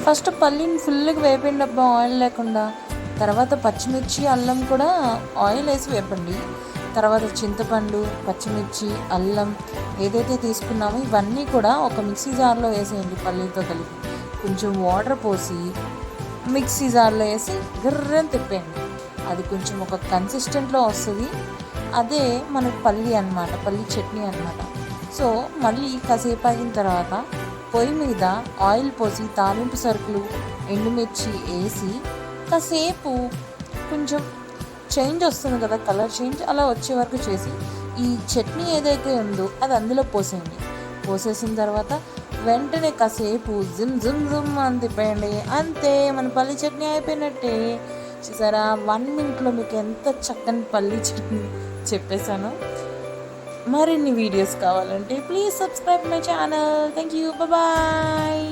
First పల్లీని ఫుల్గా వేపండి అబ్బా, oil లేకుండా. తర్వాత పచ్చిమిర్చి అల్లం కూడా ఆయిల్ వేసి వేపండి. తర్వాత చింతపండు, పచ్చిమిర్చి, అల్లం ఏదైతే తీసుకున్నామో ఇవన్నీ కూడా ఒక మిక్సీ జార్లో వేసేయండి పల్లీతో కలిపి. కొంచెం వాటర్ పోసి మిక్సీ జార్లో వేసి గిర్రని తిప్పేయండి. అది కొంచెం ఒక కన్సిస్టెంట్లో వస్తుంది. అదే మనకి పల్లీ అనమాట, పల్లీ చట్నీ అనమాట. సో మళ్ళీ కాసేపు అయిన తర్వాత పొయ్యి మీద ఆయిల్ పోసి తాలింపు సరుకులు, ఎండుమిర్చి వేసి కాసేపు కొంచెం చేంజ్ వస్తుంది కదా, కలర్ చేంజ్ అలా వచ్చే వరకు చేసి ఈ చట్నీ ఏదైతే ఉందో అది అందులో పోసేయండి. పోసేసిన తర్వాత వెంటనే కాసేపు జిమ్ జిమ్ జిమ్ అని తిప్పేయండి. అంతే, మన పల్లి చట్నీ అయిపోయినట్టే. చూసారా, 1 మినిట్లో మీకు ఎంత చక్కని పల్లి చట్నీ చెప్పేశాను. మరిన్ని వీడియోస్ కావాలంటే please subscribe my channel. Thank you, bye.